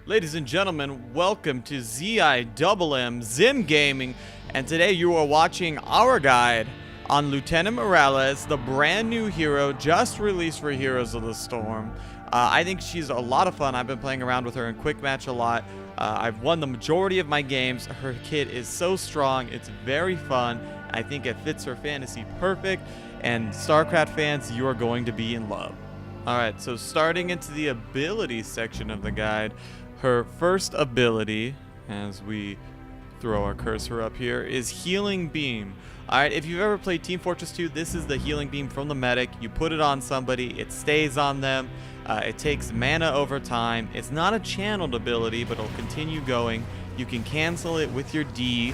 Ladies and gentlemen, welcome to ZIMM Zimm Gaming, and today you are watching our guide on Lieutenant Morales, the brand new hero just released for Heroes of the Storm. I think she's a lot of fun. I've been playing around with her in Quick Match a lot. I've won the majority of my games. Her kit is so strong, it's very fun. I think it fits her fantasy perfect, and StarCraft fans, you are going to be in love. Alright, so starting into the abilities section of the guide, her first ability, as we throw our cursor up here, is Healing Beam. Alright, if you've ever played Team Fortress 2, this is the Healing Beam from the medic. You put it on somebody, it stays on them. It takes mana over time. It's not a channeled ability, but it'll continue going. You can cancel it with your D,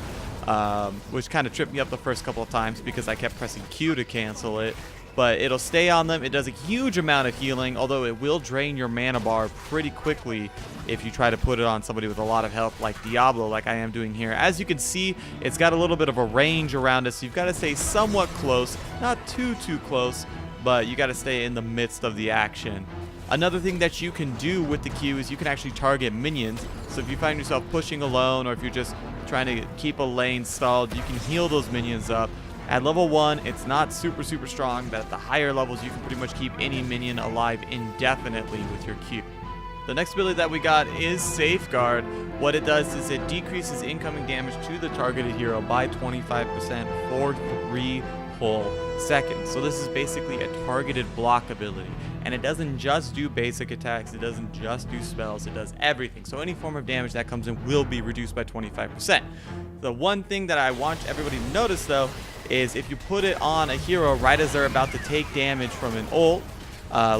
which kind of tripped me up the first couple of times because I kept pressing Q to cancel it. But it'll stay on them. It does a huge amount of healing, although it will drain your mana bar pretty quickly if you try to put it on somebody with a lot of health like Diablo, like I am doing here. As you can see, it's got a little bit of a range around it, so you've got to stay somewhat close. Not too close, but you got to stay in the midst of the action. Another thing that you can do with the Q is you can actually target minions. So if you find yourself pushing alone, or if you're just trying to keep a lane stalled, you can heal those minions up. At level 1, it's not super strong, but at the higher levels, you can pretty much keep any minion alive indefinitely with your Q. The next ability that we got is Safeguard. What it does is it decreases incoming damage to the targeted hero by 25% for 3 whole seconds. So this is basically a targeted block ability. And it doesn't just do basic attacks, it doesn't just do spells, it does everything. So any form of damage that comes in will be reduced by 25%. The one thing that I want everybody to notice though is if you put it on a hero right as they're about to take damage from an ult,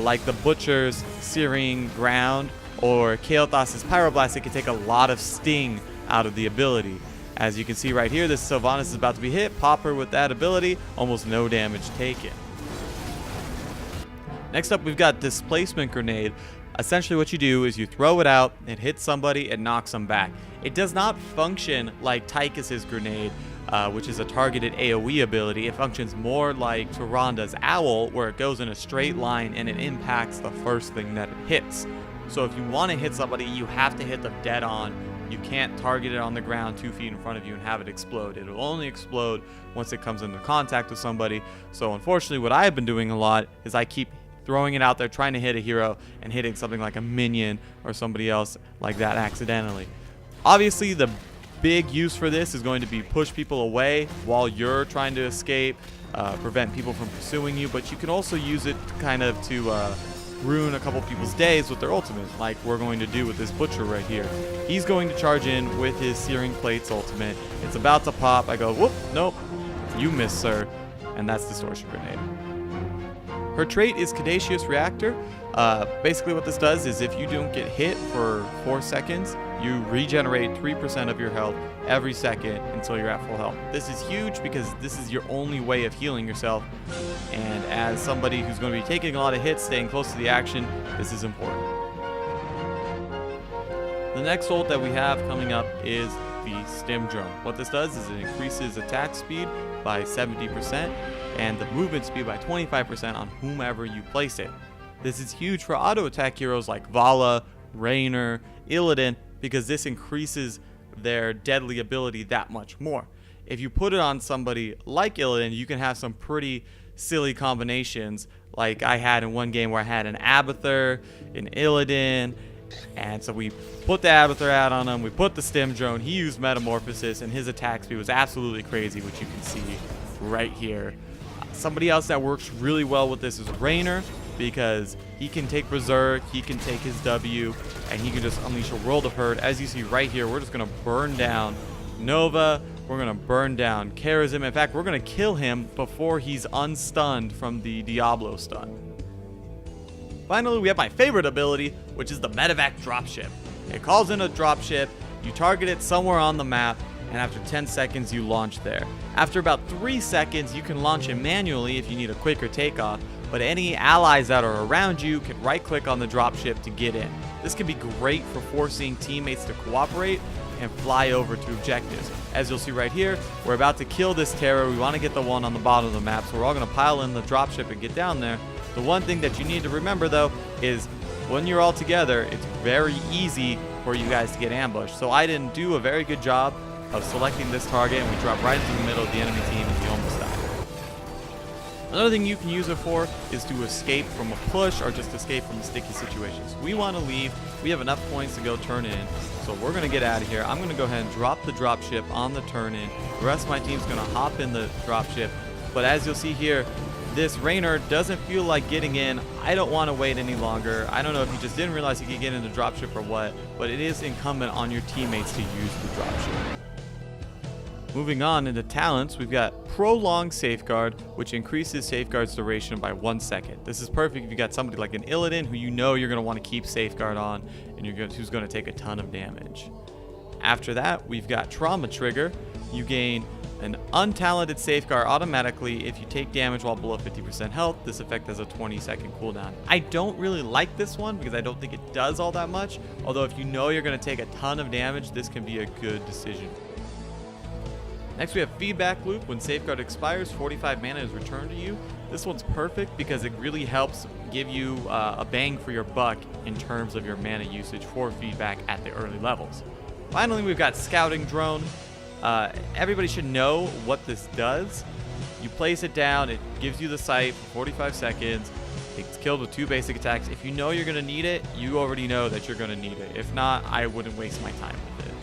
like the Butcher's Searing Ground or Kael'Thas's Pyroblast, it can take a lot of sting out of the ability. As you can see right here, this Sylvanas is about to be hit. Pop her with that ability, almost no damage taken. Next up, we've got Displacement Grenade. Essentially what you do is you throw it out, it hits somebody, and knocks them back. It does not function like Tychus's Grenade, which is a targeted AoE ability. It functions more like Tyranda's Owl, where it goes in a straight line and it impacts the first thing that it hits. So if you want to hit somebody, you have to hit them dead on. You can't target it on the ground 2 feet in front of you and have it explode. It'll only explode once it comes into contact with somebody. So unfortunately, what I've been doing a lot is I keep throwing it out there, trying to hit a hero and hitting something like a minion or somebody else like that accidentally. Obviously, the big use for this is going to be push people away while you're trying to escape, prevent people from pursuing you, but you can also use it kind of to ruin a couple people's days with their ultimate, like we're going to do with this Butcher right here. He's going to charge in with his Searing Plates ultimate. It's about to pop. I go, whoop, nope, you missed, sir. And that's Distortion Grenade. Her trait is Caduceus Reactor. Basically what this does is if you don't get hit for 4 seconds, you regenerate 3% of your health every second until you're at full health. This is huge because this is your only way of healing yourself. And as somebody who's going to be taking a lot of hits, staying close to the action, this is important. The next ult that we have coming up is the Stim Drone. What this does is it increases attack speed by 70% and the movement speed by 25% on whomever you place it. This is huge for auto attack heroes like Vala, Raynor, Illidan, because this increases their deadly ability that much more. If you put it on somebody like Illidan, you can have some pretty silly combinations, like I had in one game where I had an Abathur, an Illidan, and so we put the Abathur out on him, we put the Stim Drone, he used Metamorphosis, and his attack speed was absolutely crazy, which you can see right here. Somebody else that works really well with this is Raynor, because he can take Berserk, he can take his W, and he can just unleash a world of hurt. As you see right here, we're just going to burn down Nova, we're going to burn down Charism. In fact, we're going to kill him before he's unstunned from the Diablo stun. Finally, we have my favorite ability, which is the Medevac Dropship. It calls in a dropship, you target it somewhere on the map, and after 10 seconds you launch there. After about 3 seconds, you can launch it manually if you need a quicker takeoff, but any allies that are around you can right click on the dropship to get in. This can be great for forcing teammates to cooperate and fly over to objectives. As you'll see right here, we're about to kill this terror. We want to get the one on the bottom of the map, so we're all going to pile in the dropship and get down there. The one thing that you need to remember though is when you're all together, it's very easy for you guys to get ambushed. So I didn't do a very good job of selecting this target, and we dropped right into the middle of the enemy team and we almost died. Another thing you can use it for is to escape from a push or just escape from sticky situations. We want to leave. We have enough points to go turn in, so we're going to get out of here. I'm going to go ahead and drop the dropship on the turn in. The rest of my team's going to hop in the dropship, but as you'll see here, this Raynor doesn't feel like getting in. I don't want to wait any longer. I don't know if he just didn't realize he could get in the dropship or what, but it is incumbent on your teammates to use the dropship. Moving on into talents, we've got Prolonged Safeguard, which increases Safeguard's duration by 1 second. This is perfect if you got somebody like an Illidan who you know you're going to want to keep Safeguard on and who's going to take a ton of damage. After that, we've got Trauma Trigger. You gain an untalented Safeguard automatically if you take damage while below 50% health. This effect has a 20-second cooldown. I don't really like this one because I don't think it does all that much, although if you know you're going to take a ton of damage, this can be a good decision. Next we have Feedback Loop. When Safeguard expires, 45 mana is returned to you. This one's perfect because it really helps give you a bang for your buck in terms of your mana usage for feedback at the early levels. Finally, we've got Scouting Drone. Everybody should know what this does. You place it down, it gives you the sight for 45 seconds. It's killed with 2 basic attacks. If you know you're going to need it, you already know that you're going to need it. If not, I wouldn't waste my time with it.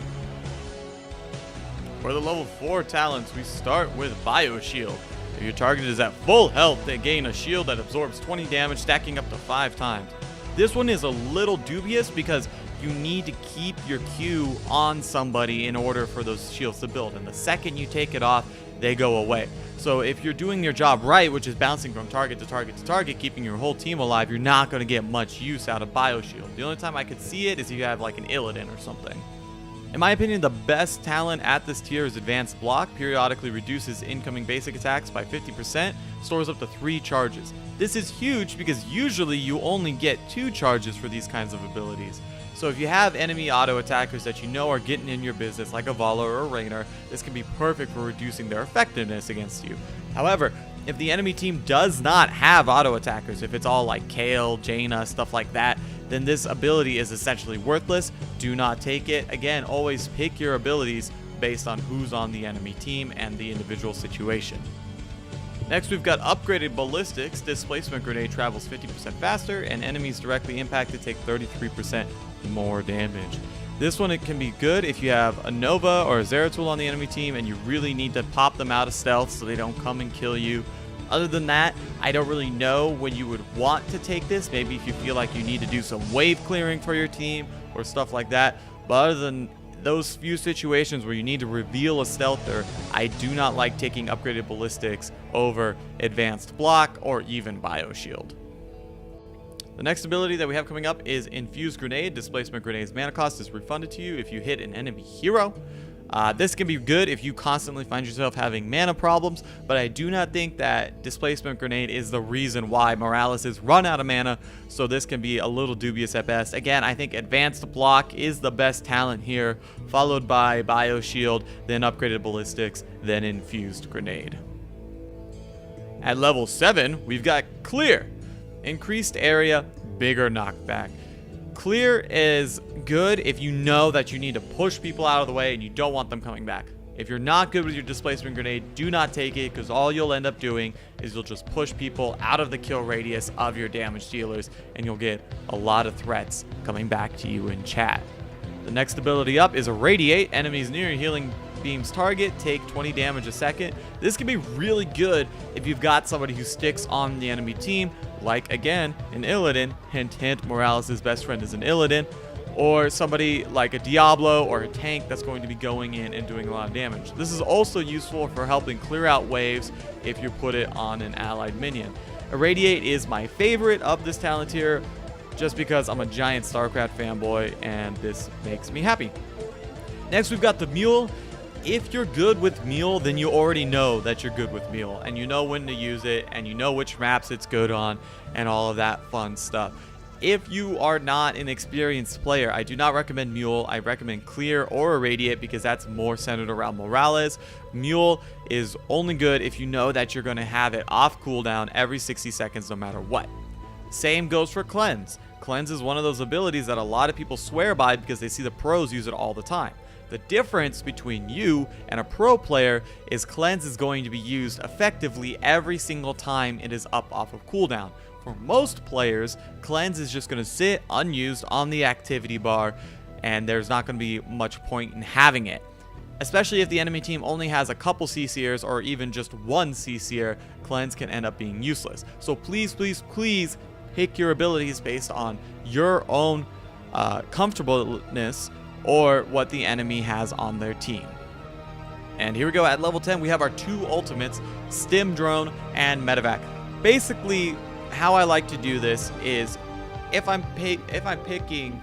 For the level 4 talents, we start with Bioshield. If your target is at full health, they gain a shield that absorbs 20 damage, stacking up to 5 times. This one is a little dubious because you need to keep your Q on somebody in order for those shields to build, and the second you take it off, they go away. So if you're doing your job right, which is bouncing from target to target to target, keeping your whole team alive, you're not going to get much use out of Bioshield. The only time I could see it is if you have like an Illidan or something. In my opinion, the best talent at this tier is Advanced Block. Periodically reduces incoming basic attacks by 50%, stores up to 3 charges. This is huge because usually you only get 2 charges for these kinds of abilities. So if you have enemy auto attackers that you know are getting in your business, like a Vala or a Raynor, this can be perfect for reducing their effectiveness against you. However, if the enemy team does not have auto attackers, if it's all like Kale, Jaina, stuff like that, then this ability is essentially worthless. Do not take it. Again, always pick your abilities based on who's on the enemy team and the individual situation. Next, we've got Upgraded Ballistics. Displacement Grenade travels 50% faster, and enemies directly impacted take 33% more damage. This one, it can be good if you have a Nova or a Zeratul on the enemy team and you really need to pop them out of stealth so they don't come and kill you. Other than that, I don't really know when you would want to take this. Maybe if you feel like you need to do some wave clearing for your team or stuff like that. But other than those few situations where you need to reveal a stealther, I do not like taking Upgraded Ballistics over Advanced Block or even Bioshield. The next ability that we have coming up is Infused Grenade. Displacement Grenade's mana cost is refunded to you if you hit an enemy hero. This can be good if you constantly find yourself having mana problems, but I do not think that Displacement Grenade is the reason why Morales has run out of mana, so this can be a little dubious at best. Again, I think Advanced Block is the best talent here, followed by Bioshield, then Upgraded Ballistics, then Infused Grenade. At level 7, we've got Clear. Increased area, bigger knockback. Clear is good if you know that you need to push people out of the way and you don't want them coming back. If you're not good with your Displacement Grenade, do not take it, because all you'll end up doing is you'll just push people out of the kill radius of your damage dealers, and you'll get a lot of threats coming back to you in chat. The next ability up is Irradiate. Enemies near your healing beam's target take 20 damage a second. This can be really good if you've got somebody who sticks on the enemy team, like, again, an Illidan. Hint, hint, Morales' best friend is an Illidan. Or somebody like a Diablo or a tank that's going to be going in and doing a lot of damage. This is also useful for helping clear out waves if you put it on an allied minion. Irradiate is my favorite of this talent here, just because I'm a giant StarCraft fanboy and this makes me happy. Next, we've got the Mule. If you're good with Mule, then you already know that you're good with Mule, and you know when to use it, and you know which maps it's good on, and all of that fun stuff. If you are not an experienced player, I do not recommend Mule. I recommend Clear or Irradiate because that's more centered around Morales. Mule is only good if you know that you're going to have it off cooldown every 60 seconds no matter what. Same goes for Cleanse. Cleanse is one of those abilities that a lot of people swear by because they see the pros use it all the time. The difference between you and a pro player is Cleanse is going to be used effectively every single time it is up off of cooldown. For most players, Cleanse is just going to sit unused on the activity bar, and there's not going to be much point in having it. Especially if the enemy team only has a couple CCers or even just one CCer, Cleanse can end up being useless. So please, please, please pick your abilities based on your own comfortableness or what the enemy has on their team. And here we go. At level 10, we have our two ultimates, Stim Drone and Medevac. Basically, how I like to do this is if I'm picking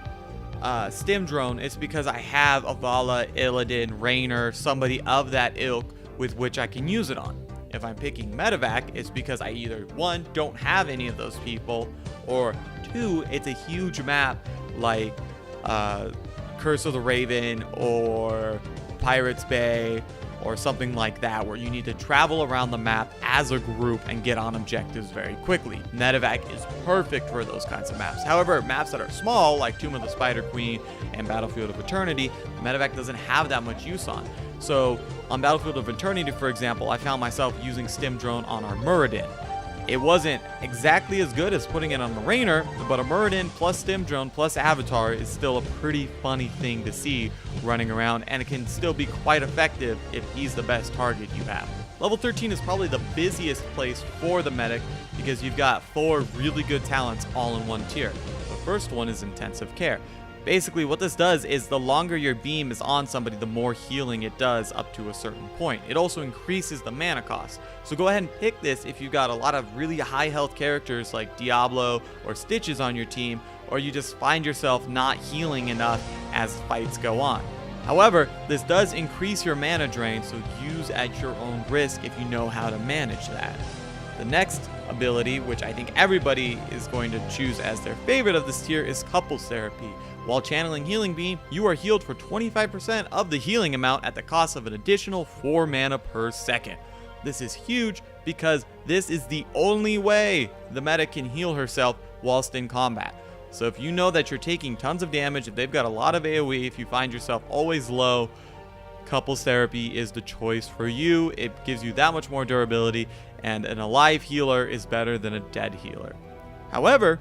Stim Drone, it's because I have Avala, Illidan, Raynor, somebody of that ilk with which I can use it on. If I'm picking Medevac, it's because I either, one, don't have any of those people, or two, it's a huge map like Curse of the Raven or Pirates Bay or something like that, where you need to travel around the map as a group and get on objectives very quickly. Medevac is perfect for those kinds of maps. However, maps that are small, like Tomb of the Spider Queen and Battlefield of Eternity, Medevac doesn't have that much use on. So on Battlefield of Eternity, for example, I found myself using Stim Drone on our Muradin. It wasn't exactly as good as putting it on the Raynor, but a Muradin plus Stim Drone plus Avatar is still a pretty funny thing to see running around, and it can still be quite effective if he's the best target you have. Level 13 is probably the busiest place for the medic because you've got 4 really good talents all in one tier. The first one is Intensive Care. Basically, what this does is the longer your beam is on somebody, the more healing it does up to a certain point. It also increases the mana cost. So go ahead and pick this if you've got a lot of really high health characters like Diablo or Stitches on your team, or you just find yourself not healing enough as fights go on. However, this does increase your mana drain, so use at your own risk if you know how to manage that. The next ability, which I think everybody is going to choose as their favorite of this tier, is Couples Therapy. While channeling Healing Beam, you are healed for 25% of the healing amount at the cost of an additional 4 mana per second. This is huge because this is the only way the medic can heal herself whilst in combat. So if you know that you're taking tons of damage, if they've got a lot of AoE, if you find yourself always low, Couples Therapy is the choice for you. It gives you that much more durability, and an alive healer is better than a dead healer. However,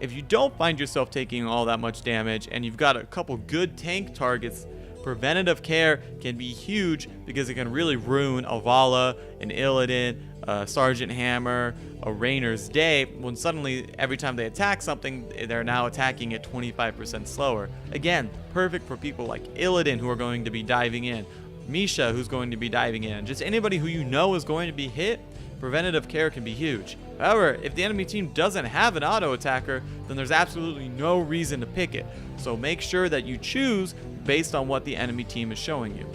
if you don't find yourself taking all that much damage and you've got a couple good tank targets, Preventative Care can be huge because it can really ruin a Vala, an Illidan, a Sergeant Hammer, a Raynor's Day, when suddenly every time they attack something, they're now attacking it 25% slower. Again, perfect for people like Illidan, who are going to be diving in, Misha, who's going to be diving in, just anybody who you know is going to be hit. Preventative Care can be huge. However, if the enemy team doesn't have an auto attacker, then there's absolutely no reason to pick it. So make sure that you choose based on what the enemy team is showing you.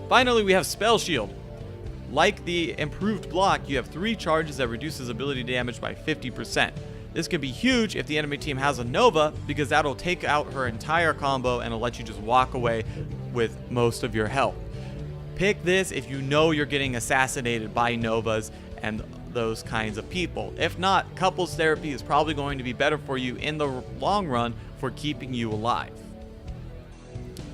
Finally, we have Spell Shield. Like the improved block, you have 3 charges that reduces ability damage by 50%. This can be huge if the enemy team has a Nova, because that'll take out her entire combo and it'll let you just walk away with most of your health. Pick this if you know you're getting assassinated by Novas and those kinds of people. If not, Couples Therapy is probably going to be better for you in the long run for keeping you alive.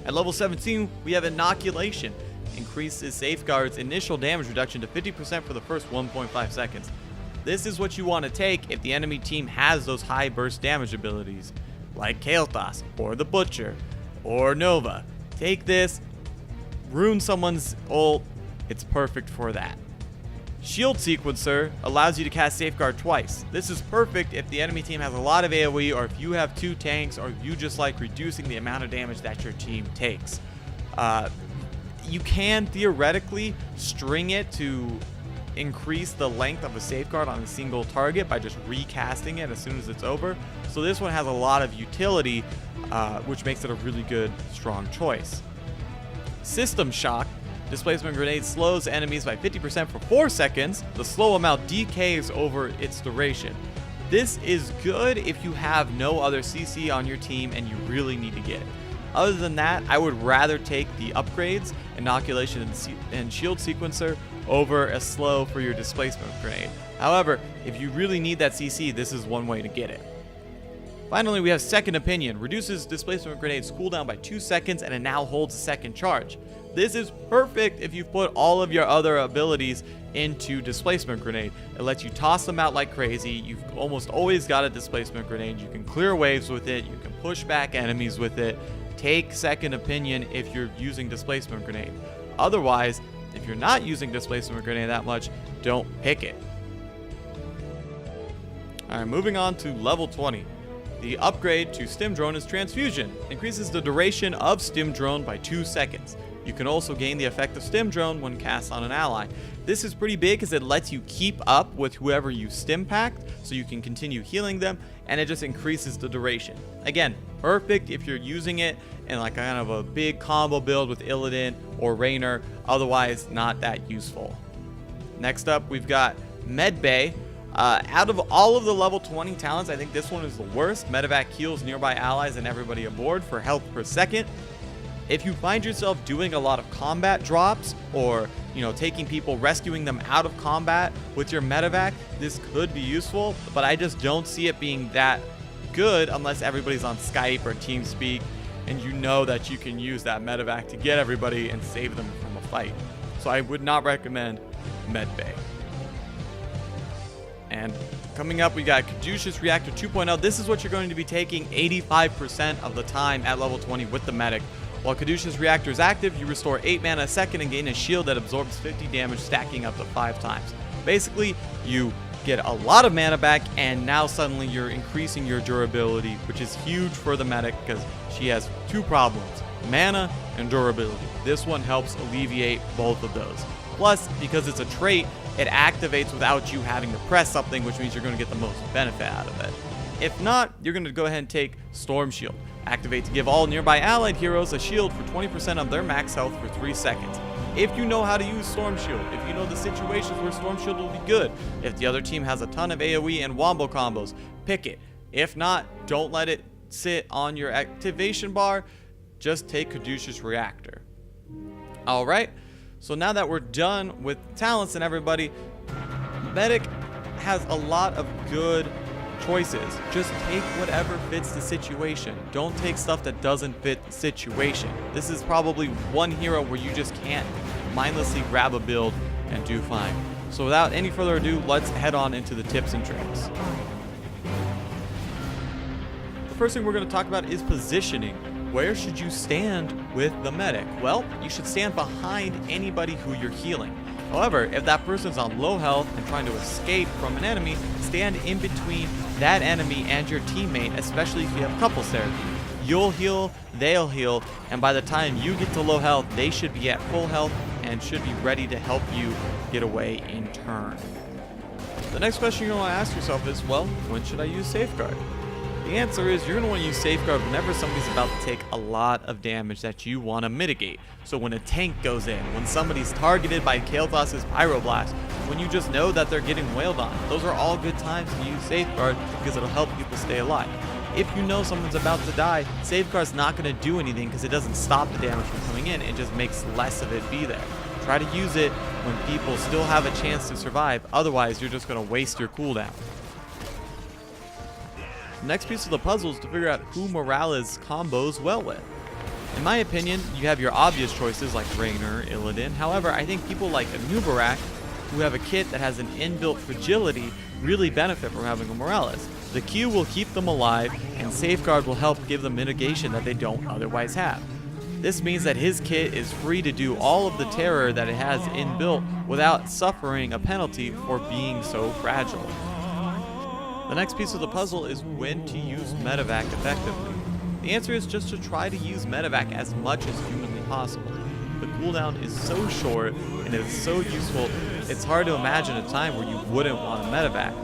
At level 17, we have Inoculation. Increases Safeguard's initial damage reduction to 50% for the first 1.5 seconds. This is what you want to take if the enemy team has those high burst damage abilities, like Kael'thas, or the Butcher, or Nova. Take this, ruin someone's ult, it's perfect for that. Shield Sequencer allows you to cast Safeguard twice. This is perfect if the enemy team has a lot of AoE, or if you have 2 tanks, or if you just like reducing the amount of damage that your team takes. You can theoretically string it to increase the length of a Safeguard on a single target by just recasting it as soon as it's over. So this one has a lot of utility, which makes it a really good, strong choice. System Shock. Displacement Grenade slows enemies by 50% for 4 seconds. The slow amount decays over its duration. This is good if you have no other CC on your team and you really need to get it. Other than that, I would rather take the upgrades, Inoculation and Shield Sequencer, over a slow for your Displacement Grenade. However, if you really need that CC, this is one way to get it. Finally, we have Second Opinion. Reduces displacement grenade's cooldown by 2 seconds, and it now holds a second charge. This is perfect if you put all of your other abilities into displacement grenade. It lets you toss them out like crazy. You've almost always got a displacement grenade. You can clear waves with it. You can push back enemies with it. Take Second Opinion if you're using displacement grenade. Otherwise, if you're not using displacement grenade that much, don't pick it. Alright, moving on to level 20. The upgrade to Stim Drone is Transfusion. Increases the duration of Stim Drone by 2 seconds. You can also gain the effect of Stim Drone when cast on an ally. This is pretty big because it lets you keep up with whoever you Stim packed, so you can continue healing them, and it just increases the duration. Again, perfect if you're using it in like kind of a big combo build with Illidan or Raynor, otherwise not that useful. Next up, we've got Medbay. Out of all of the level 20 talents, I think this one is the worst. Medevac heals nearby allies and everybody aboard for health per second. If you find yourself doing a lot of combat drops or, taking people, rescuing them out of combat with your Medevac, this could be useful, but I just don't see it being that good unless everybody's on Skype or TeamSpeak and you know that you can use that Medevac to get everybody and save them from a fight. So I would not recommend Medbay. And coming up, we got Caduceus Reactor 2.0. This is what you're going to be taking 85% of the time at level 20 with the medic. While Caduceus Reactor is active, you restore 8 mana a second and gain a shield that absorbs 50 damage, stacking up to 5 times. Basically, you get a lot of mana back, and now suddenly you're increasing your durability, which is huge for the medic because she has 2 problems, mana and durability. This one helps alleviate both of those. Plus, because it's a trait, it activates without you having to press something, which means you're going to get the most benefit out of it. If not, you're going to go ahead and take Storm Shield. Activate to give all nearby allied heroes a shield for 20% of their max health for 3 seconds. If you know how to use Storm Shield, if you know the situations where Storm Shield will be good, if the other team has a ton of AoE and wombo combos, pick it. If not, don't let it sit on your activation bar. Just take Caduceus Reactor. Alright, so now that we're done with talents and everybody, Medic has a lot of good choices. Just take whatever fits the situation. Don't take stuff that doesn't fit the situation. This is probably one hero where you just can't mindlessly grab a build and do fine. So without any further ado, let's head on into the tips and tricks. The first thing we're going to talk about is positioning. Where should you stand with the medic? Well, you should stand behind anybody who you're healing. However, if that person's on low health and trying to escape from an enemy, stand in between that enemy and your teammate, especially if you have couples therapy. You'll heal, they'll heal, and by the time you get to low health, they should be at full health and should be ready to help you get away in turn. The next question you're going to ask yourself is, well, when should I use Safeguard? The answer is you're going to want to use Safeguard whenever somebody's about to take a lot of damage that you want to mitigate. So when a tank goes in, when somebody's targeted by Kael'thas's Pyroblast, when you just know that they're getting wailed on, those are all good times to use Safeguard because it'll help people stay alive. If you know someone's about to die, Safeguard's not going to do anything because it doesn't stop the damage from coming in, it just makes less of it be there. Try to use it when people still have a chance to survive, otherwise you're just going to waste your cooldown. The next piece of the puzzle is to figure out who Morales combos well with. In my opinion, you have your obvious choices like Raynor, Illidan. However, I think people like Medevac, who have a kit that has an inbuilt fragility, really benefit from having a Morales. The Q will keep them alive, and Safeguard will help give them mitigation that they don't otherwise have. This means that his kit is free to do all of the terror that it has inbuilt without suffering a penalty for being so fragile. The next piece of the puzzle is when to use Medevac effectively. The answer is just to try to use Medevac as much as humanly possible. The cooldown is so short and it's so useful, it's hard to imagine a time where you wouldn't want a Medevac.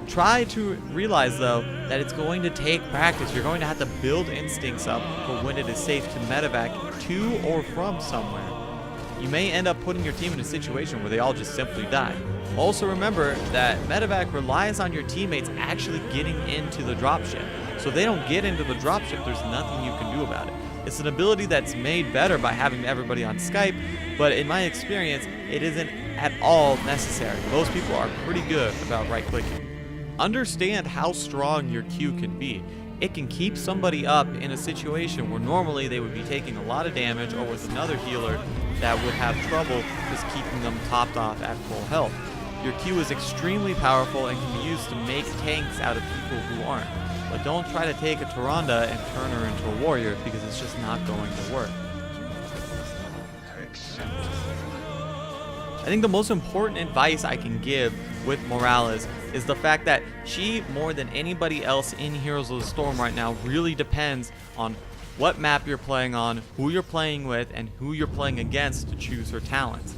Try to realize though that it's going to take practice. You're going to have to build instincts up for when it is safe to Medevac to or from somewhere. You may end up putting your team in a situation where they all just simply die. Also remember that Medevac relies on your teammates actually getting into the dropship. So if they don't get into the dropship, there's nothing you can do about it. It's an ability that's made better by having everybody on Skype, but in my experience, it isn't at all necessary. Most people are pretty good about right-clicking. Understand how strong your Q can be. it can keep somebody up in a situation where normally they would be taking a lot of damage, or with another healer that would have trouble just keeping them topped off at full health. Your Q is extremely powerful and can be used to make tanks out of people who aren't. But don't try to take a Tyrande and turn her into a warrior, because it's just not going to work. I think the most important advice I can give with Morales is the fact that she, more than anybody else in Heroes of the Storm right now, really depends on what map you're playing on, who you're playing with, and who you're playing against to choose her talents.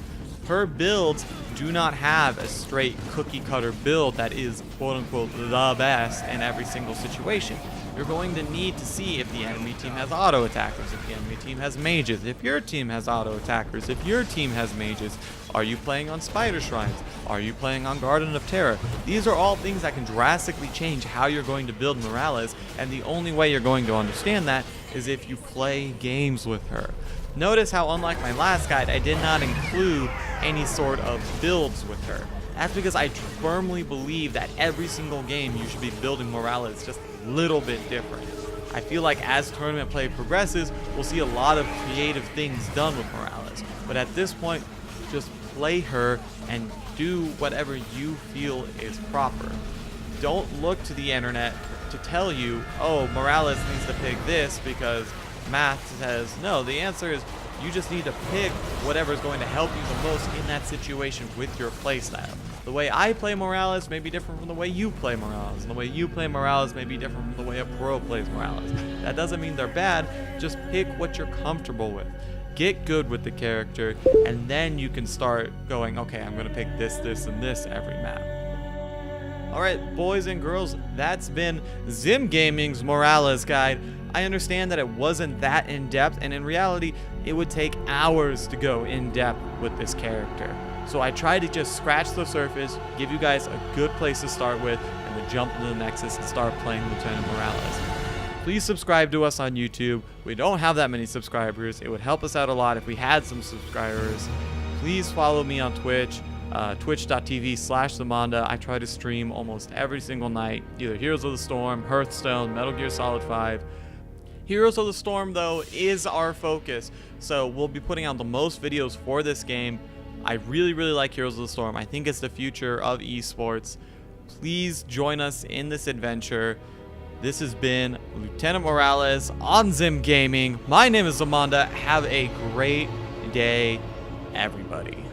Her builds do not have a straight cookie cutter build that is quote unquote the best in every single situation. You're going to need to see if the enemy team has auto attackers, if the enemy team has mages, if your team has auto attackers, if your team has mages. Are you playing on Spider Shrines? Are you playing on Garden of Terror? These are all things that can drastically change how you're going to build Morales, and the only way you're going to understand that is if you play games with her. Notice how, unlike my last guide, I did not include any sort of builds with her. That's because I firmly believe that every single game you should be building Morales just a little bit different. I feel like as tournament play progresses, we'll see a lot of creative things done with Morales. But at this point, just play her and do whatever you feel is proper. Don't look to the internet to tell you, oh, Morales needs to pick this because math says no. The answer is you just need to pick whatever is going to help you the most in that situation with your playstyle. The way I play Morales may be different from the way you play Morales, and the way you play Morales may be different from the way a pro plays Morales. That doesn't mean they're bad, just pick what you're comfortable with. Get good with the character, and then you can start going, okay, I'm going to pick this, this, and this every map. Alright, boys and girls, that's been Zimm Gaming's Morales guide. I understand that it wasn't that in-depth, and in reality, it would take hours to go in-depth with this character. So I tried to just scratch the surface, give you guys a good place to start with, and then jump into the Nexus and start playing Lieutenant Morales. Please subscribe to us on YouTube. We don't have that many subscribers. It would help us out a lot if we had some subscribers. Please follow me on Twitch, twitch.tv/Zamanda. I try to stream almost every single night, either Heroes of the Storm, Hearthstone, Metal Gear Solid 5. Heroes of the Storm, though, is our focus, so we'll be putting out the most videos for this game. I really, really like Heroes of the Storm. I think it's the future of esports. Please join us in this adventure. This has been Lieutenant Morales on Zimm Gaming. My name is Zamanda. Have a great day, everybody.